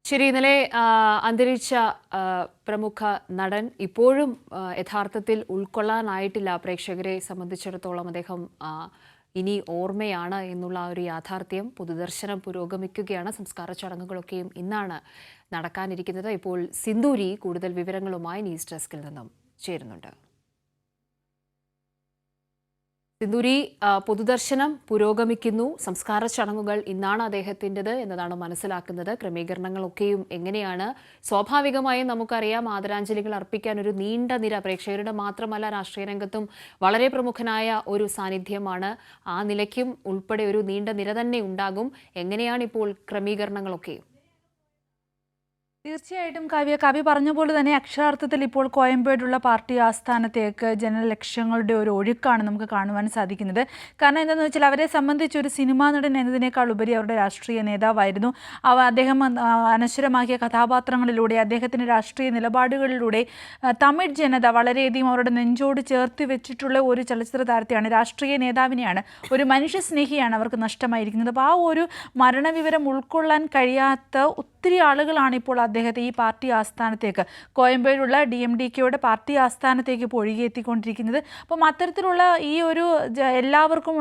ശരി, ഇന്നലെ അന്തരിച്ച പ്രമുഖ നടൻ ഇപ്പോഴും യഥാർത്ഥത്തിൽ ഉൾക്കൊള്ളാനായിട്ടില്ല. പ്രേക്ഷകരെ സംബന്ധിച്ചിടത്തോളം അദ്ദേഹം ഇനി ഓർമ്മയാണ് എന്നുള്ള ഒരു യാഥാർത്ഥ്യം. പൊതുദർശനം പുരോഗമിക്കുകയാണ്. സംസ്കാര ചടങ്ങുകളൊക്കെയും ഇന്നാണ് നടക്കാനിരിക്കുന്നത്. ഇപ്പോൾ സിന്ദൂരി കൂടുതൽ വിവരങ്ങളുമായി ന്യൂസ് ഡെസ്കിൽ നിന്നും ചേരുന്നുണ്ട്. സിന്ദൂരി, പൊതുദർശനം പുരോഗമിക്കുന്നു. സംസ്കാര ചടങ്ങുകൾ ഇന്നാണ് അദ്ദേഹത്തിൻ്റെത് എന്നതാണ് മനസ്സിലാക്കുന്നത്. ക്രമീകരണങ്ങളൊക്കെയും എങ്ങനെയാണ്? സ്വാഭാവികമായും നമുക്കറിയാം, ആദരാഞ്ജലികൾ അർപ്പിക്കാൻ ഒരു നീണ്ട നിര, പ്രേക്ഷകരുടെ മാത്രമല്ല രാഷ്ട്രീയ രംഗത്തും വളരെ പ്രമുഖനായ ഒരു സാന്നിധ്യമാണ്. ആ നിലയ്ക്കും ഉൾപ്പെടെ ഒരു നീണ്ട നിര തന്നെ ഉണ്ടാകും. എങ്ങനെയാണ് ഇപ്പോൾ ക്രമീകരണങ്ങളൊക്കെയും? തീർച്ചയായിട്ടും കവി പറഞ്ഞ പോലെ തന്നെ അക്ഷരാർത്ഥത്തിൽ ഇപ്പോൾ കോയമ്പേടുള്ള പാർട്ടി ആസ്ഥാനത്തേക്ക് ജനലക്ഷങ്ങളുടെ ഒരു ഒഴുക്കാണ് നമുക്ക് കാണുവാൻ സാധിക്കുന്നത്. കാരണം എന്താണെന്ന് വെച്ചാൽ അവരെ സംബന്ധിച്ച് ഒരു സിനിമാ നടൻ എന്നതിനേക്കാൾ ഉപരി അവരുടെ രാഷ്ട്രീയ നേതാവായിരുന്നു. അദ്ദേഹം അനശ്വരമാക്കിയ കഥാപാത്രങ്ങളിലൂടെ, അദ്ദേഹത്തിൻ്റെ രാഷ്ട്രീയ നിലപാടുകളിലൂടെ തമിഴ് ജനത വളരെയധികം അവരുടെ നെഞ്ചോട് ചേർത്ത് വെച്ചിട്ടുള്ള ഒരു ചലച്ചിത്ര താരത്തെയാണ്, രാഷ്ട്രീയ നേതാവിനെയാണ്, ഒരു മനുഷ്യസ്നേഹിയാണ് അവർക്ക് നഷ്ടമായിരിക്കുന്നത്. അപ്പോൾ ആ ഒരു മരണവിവരം ഉൾക്കൊള്ളാൻ കഴിയാത്ത ഒത്തിരി ആളുകളാണ് ഇപ്പോൾ അദ്ദേഹത്തെ ഈ പാർട്ടി ആസ്ഥാനത്തേക്ക്, കോയമ്പേടുള്ള DMDKയുടെ പാർട്ടി ആസ്ഥാനത്തേക്ക് ഇപ്പോൾ ഒഴുകിയെത്തിക്കൊണ്ടിരിക്കുന്നത്. അപ്പം അത്തരത്തിലുള്ള ഈ ഒരു എല്ലാവർക്കും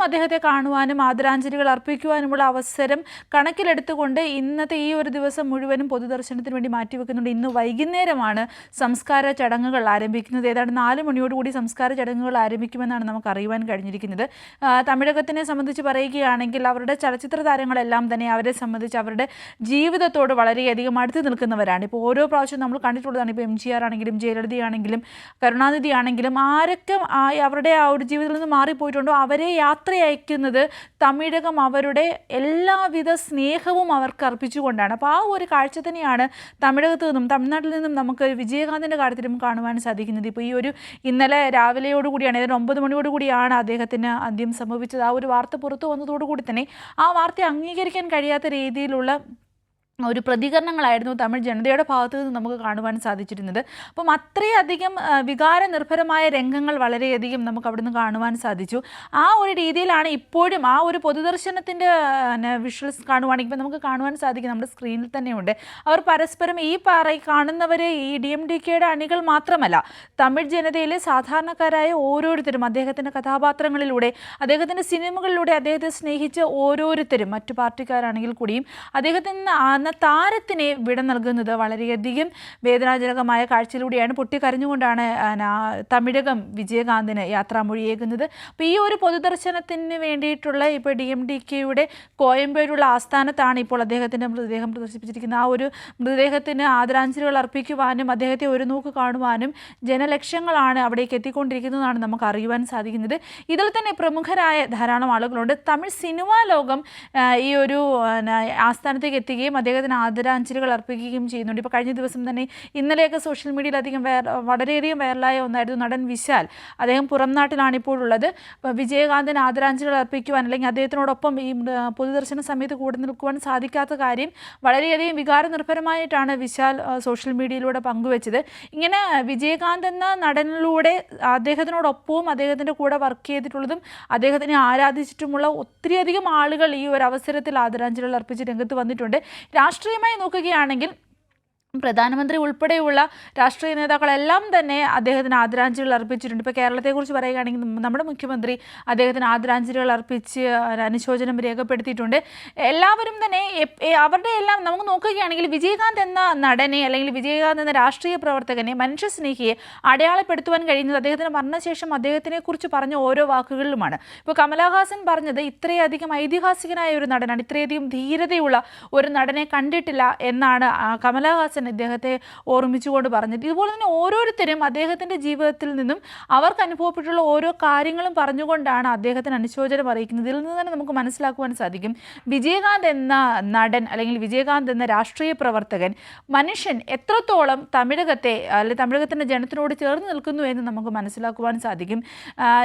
അദ്ദേഹത്തെ കാണുവാനും ആദരാഞ്ജലികൾ അർപ്പിക്കുവാനുമുള്ള അവസരം കണക്കിലെടുത്തുകൊണ്ട് ഇന്നത്തെ ഈ ഒരു ദിവസം മുഴുവനും പൊതുദർശനത്തിന് വേണ്ടി മാറ്റിവെക്കുന്നുണ്ട്. ഇന്ന് വൈകുന്നേരമാണ് സംസ്കാര ചടങ്ങുകൾ ആരംഭിക്കുന്നത്. ഏതാണ്ട് 4 മണിയോടുകൂടി സംസ്കാര ചടങ്ങുകൾ ആരംഭിക്കുമെന്നാണ് നമുക്ക് അറിയുവാൻ കഴിഞ്ഞിരിക്കുന്നത്. തമിഴകത്തിനെ സംബന്ധിച്ച് പറയുകയാണെങ്കിൽ അവരുടെ ചലച്ചിത്ര താരങ്ങളെല്ലാം തന്നെ അവരെ സംബന്ധിച്ച് അവരുടെ ജീവിതത്തോട് വളരെയധികം അടുത്ത് നിൽക്കുന്നവരാണ്. ഇപ്പോൾ ഓരോ പ്രാവശ്യം നമ്മൾ കണ്ടിട്ടുള്ളതാണ്. ഇപ്പോൾ MGR ആണെങ്കിലും ജയലളിതയാണെങ്കിലും കരുണാനിധി ആണെങ്കിലും ആരൊക്കെ അവരുടെ ആ ഒരു ജീവിതത്തിൽ നിന്ന് മാറിപ്പോയിട്ടുണ്ടോ അവരെ യാത്രയയക്കുന്നത് തമിഴകം അവരുടെ എല്ലാവിധ സ്നേഹവും അവർക്ക് അർപ്പിച്ചുകൊണ്ടാണ്. അപ്പോൾ ആ ഒരു കാഴ്ച തന്നെയാണ് തമിഴകത്ത് നിന്നും തമിഴ്നാട്ടിൽ നിന്നും നമുക്ക് വിജയകാന്തിൻ്റെ കാര്യത്തിലും കാണുവാൻ സാധിക്കുന്നത്. ഇപ്പോൾ ഈ ഒരു ഇന്നലെ രാവിലെയോടുകൂടിയാണ്, ഏതാണ്ട് 9 മണിയോടുകൂടിയാണ് അദ്ദേഹത്തിന് അന്ത്യം സംഭവിച്ചത്. ആ ഒരു വാർത്ത പുറത്തു വന്നതോടുകൂടി തന്നെ ആ വാർത്ത അംഗീകരിക്കാൻ കഴിയാത്ത രീതിയിലുള്ള ഒരു പ്രതികരണങ്ങളായിരുന്നു തമിഴ് ജനതയുടെ ഭാഗത്തു നിന്ന് നമുക്ക് കാണുവാൻ സാധിച്ചിരുന്നത്. അപ്പം അത്രയധികം വികാരനിർഭരമായ രംഗങ്ങൾ വളരെയധികം നമുക്ക് അവിടുന്ന് കാണുവാൻ സാധിച്ചു. ആ ഒരു രീതിയിലാണ് ഇപ്പോഴും ആ ഒരു പൊതുദർശനത്തിൻ്റെ വിഷ്വൽസ് കാണുവാണെങ്കിൽ ഇപ്പം നമുക്ക് കാണുവാൻ സാധിക്കും, നമ്മുടെ സ്ക്രീനിൽ തന്നെയുണ്ട്. അവർ പരസ്പരം ഈ കാണുന്നവരെ ഈ DMDKയുടെ അണികൾ മാത്രമല്ല, തമിഴ് ജനതയിലെ സാധാരണക്കാരായ ഓരോരുത്തരും അദ്ദേഹത്തിൻ്റെ കഥാപാത്രങ്ങളിലൂടെ, അദ്ദേഹത്തിൻ്റെ സിനിമകളിലൂടെ അദ്ദേഹത്തെ സ്നേഹിച്ച ഓരോരുത്തരും, മറ്റു പാർട്ടിക്കാരാണെങ്കിൽ കൂടിയും അദ്ദേഹത്തിന് താരത്തിനെ വിട നൽകുന്നത് വളരെയധികം വേദനാജനകമായ കാഴ്ചയിലൂടെയാണ്. പൊട്ടിക്കരഞ്ഞുകൊണ്ടാണ് തമിഴകം വിജയകാന്തിന് യാത്രാമൊഴിയേകുന്നത്. അപ്പോൾ ഈ ഒരു പൊതുദർശനത്തിന് വേണ്ടിയിട്ടുള്ള ഇപ്പോൾ DMDKയുടെ കോയമ്പേടുള്ള ആസ്ഥാനത്താണ് ഇപ്പോൾ അദ്ദേഹത്തിൻ്റെ മൃതദേഹം പ്രദർശിപ്പിച്ചിരിക്കുന്നത്. ആ ഒരു മൃതദേഹത്തിന് ആദരാഞ്ജലികൾ അർപ്പിക്കുവാനും അദ്ദേഹത്തെ ഒരു നോക്ക് കാണുവാനും ജനലക്ഷങ്ങളാണ് അവിടേക്ക് എത്തിക്കൊണ്ടിരിക്കുന്നതാണ് നമുക്ക് അറിയുവാൻ സാധിക്കുന്നത്. ഇതിൽ തന്നെ പ്രമുഖരായ ധാരാളം ആളുകളുണ്ട്. തമിഴ് സിനിമാ ലോകം ഈ ഒരു ആസ്ഥാനത്തേക്ക് എത്തുകയും അദ്ദേഹത്തിന് ആദരാഞ്ജലികൾ അർപ്പിക്കുകയും ചെയ്യുന്നുണ്ട്. ഇപ്പോൾ കഴിഞ്ഞ ദിവസം തന്നെ ഇന്നലെയൊക്കെ സോഷ്യൽ മീഡിയയിൽ വളരെയധികം വൈറലായ ഒന്നായിരുന്നു നടൻ വിശാൽ. അദ്ദേഹം പുറം നാട്ടിലാണ് ഇപ്പോൾ ഉള്ളത്. വിജയകാന്തിന് ആദരാഞ്ജലികൾ അർപ്പിക്കുവാൻ അല്ലെങ്കിൽ അദ്ദേഹത്തിനോടൊപ്പം ഈ പൊതുദർശന സമയത്ത് കൂടെ നിൽക്കുവാൻ സാധിക്കാത്ത കാര്യം വളരെയധികം വികാരനിർഭരമായിട്ടാണ് വിശാൽ സോഷ്യൽ മീഡിയയിലൂടെ പങ്കുവച്ചത്. ഇങ്ങനെ വിജയകാന്ത് എന്ന നടനിലൂടെ അദ്ദേഹത്തിനോടൊപ്പവും അദ്ദേഹത്തിൻ്റെ കൂടെ വർക്ക് ചെയ്തിട്ടുള്ളതും അദ്ദേഹത്തിനെ ആരാധിച്ചിട്ടുമുള്ള ഒത്തിരിയധികം ആളുകൾ ഈ ഒരു അവസരത്തിൽ ആദരാഞ്ജലികൾ അർപ്പിച്ച് രംഗത്ത് വന്നിട്ടുണ്ട്. രാഷ്ട്രീയമായി നോക്കുകയാണെങ്കിൽ പ്രധാനമന്ത്രി ഉൾപ്പെടെയുള്ള രാഷ്ട്രീയ നേതാക്കളെല്ലാം തന്നെ അദ്ദേഹത്തിന് ആദരാഞ്ജലികൾ അർപ്പിച്ചിട്ടുണ്ട്. ഇപ്പോൾ കേരളത്തെക്കുറിച്ച് പറയുകയാണെങ്കിൽ നമ്മുടെ മുഖ്യമന്ത്രി അദ്ദേഹത്തിന് ആദരാഞ്ജലികൾ അർപ്പിച്ച് അനുശോചനം രേഖപ്പെടുത്തിയിട്ടുണ്ട്. എല്ലാവരും തന്നെ അവരുടെ എല്ലാം നമുക്ക് നോക്കുകയാണെങ്കിൽ വിജയകാന്ത് എന്ന നടനെ അല്ലെങ്കിൽ വിജയകാന്ത് എന്ന രാഷ്ട്രീയ പ്രവർത്തകനെ, മനുഷ്യസ്നേഹിയെ അടയാളപ്പെടുത്തുവാൻ കഴിയുന്നത് അദ്ദേഹത്തിന് മരണശേഷം അദ്ദേഹത്തിനെക്കുറിച്ച് പറഞ്ഞ ഓരോ വാക്കുകളിലുമാണ്. ഇപ്പോൾ കമലഹാസൻ പറഞ്ഞത് ഇത്രയധികം ഐതിഹാസികനായ ഒരു നടനാണ്, ഇത്രയധികം ധീരതയുള്ള ഒരു നടനെ കണ്ടിട്ടില്ല എന്നാണ് കമലഹാസൻ അദ്ദേഹത്തെ ഓർമ്മിച്ചുകൊണ്ട് പറഞ്ഞിട്ട്. ഇതുപോലെ തന്നെ ഓരോരുത്തരും അദ്ദേഹത്തിൻ്റെ ജീവിതത്തിൽ നിന്നും അവർക്ക് അനുഭവപ്പെട്ടുള്ള ഓരോ കാര്യങ്ങളും പറഞ്ഞുകൊണ്ടാണ് അദ്ദേഹത്തിന് അനുശോചനം അറിയിക്കുന്നത്. ഇതിൽ നിന്ന് തന്നെ നമുക്ക് മനസ്സിലാക്കുവാൻ സാധിക്കും വിജയകാന്ത് എന്ന നടൻ അല്ലെങ്കിൽ വിജയകാന്ത് എന്ന രാഷ്ട്രീയ പ്രവർത്തകൻ, മനുഷ്യൻ എത്രത്തോളം തമിഴകത്തെ അല്ലെങ്കിൽ തമിഴകത്തിൻ്റെ ജനത്തിനോട് ചേർന്ന് നിൽക്കുന്നു എന്ന് നമുക്ക് മനസ്സിലാക്കുവാൻ സാധിക്കും.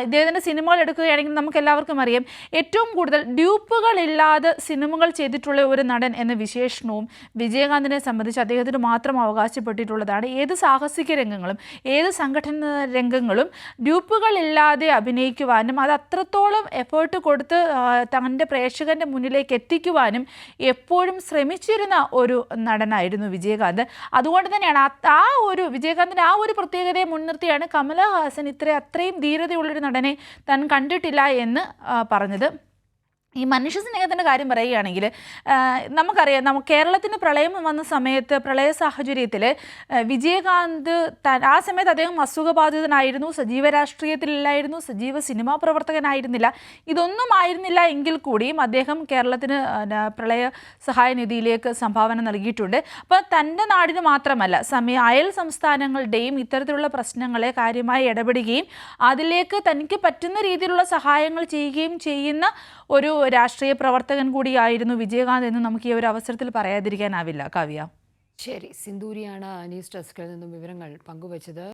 ഇദ്ദേഹത്തിൻ്റെ സിനിമകൾ എടുക്കുകയാണെങ്കിൽ നമുക്ക് എല്ലാവർക്കും അറിയാം, ഏറ്റവും കൂടുതൽ ഡ്യൂപ്പുകളില്ലാതെ സിനിമകൾ ചെയ്തിട്ടുള്ള ഒരു നടൻ എന്ന വിശേഷണവും വിജയകാന്തിനെ സംബന്ധിച്ച് അദ്ദേഹത്തിന് മാത്രം അവകാശപ്പെട്ടിട്ടുള്ളതാണ്. ഏത് സാഹസിക രംഗങ്ങളും ഏത് സംഘടന രംഗങ്ങളും ഡ്യൂപ്പുകളില്ലാതെ അഭിനയിക്കുവാനും അത് അത്രത്തോളം എഫേർട്ട് കൊടുത്ത് തൻ്റെ പ്രേക്ഷകൻ്റെ മുന്നിലേക്ക് എത്തിക്കുവാനും എപ്പോഴും ശ്രമിച്ചിരുന്ന ഒരു നടനായിരുന്നു വിജയകാന്ത്. അതുകൊണ്ട് തന്നെയാണ് ആ ഒരു വിജയകാന്തിൻ്റെ ആ ഒരു പ്രത്യേകതയെ മുൻനിർത്തിയാണ് കമലഹാസൻ അത്രയും ധീരതയുള്ളൊരു നടനെ താൻ കണ്ടിട്ടില്ല എന്ന് പറഞ്ഞത്. ഈ മനുഷ്യ സ്നേഹത്തിൻ്റെ കാര്യം പറയുകയാണെങ്കിൽ നമുക്കറിയാം, കേരളത്തിന് പ്രളയം വന്ന സമയത്ത് പ്രളയ സാഹചര്യത്തിൽ വിജയകാന്ത് ആ സമയത്ത് അദ്ദേഹം അസുഖബാധിതനായിരുന്നു, സജീവ രാഷ്ട്രീയത്തിലില്ലായിരുന്നു, സജീവ സിനിമാ പ്രവർത്തകനായിരുന്നില്ല. ഇതൊന്നും ആയിരുന്നില്ല എങ്കിൽ കൂടിയും അദ്ദേഹം കേരളത്തിന് പ്രളയ സഹായ നിധിയിലേക്ക് സംഭാവന നൽകിയിട്ടുണ്ട്. അപ്പോൾ തൻ്റെ നാടിന് മാത്രമല്ല അയൽ സംസ്ഥാനങ്ങളുടെയും ഇത്തരത്തിലുള്ള പ്രശ്നങ്ങളെ കാര്യമായി ഇടപെടുകയും അതിലേക്ക് തനിക്ക് പറ്റുന്ന രീതിയിലുള്ള സഹായങ്ങൾ ചെയ്യുകയും ചെയ്യുന്ന ഒരു രാഷ്ട്രീയ പ്രവർത്തകൻ കൂടിയായിരുന്നു വിജയകാന്ത് എന്ന് നമുക്ക് ഈ ഒരു അവസരത്തിൽ പറയാതിരിക്കാനാവില്ല. കാവ്യ. ശരി, സിന്ദൂരിയാണ് ന്യൂസ് ഡെസ്കിൽ നിന്നും വിവരങ്ങൾ പങ്കുവച്ചത്.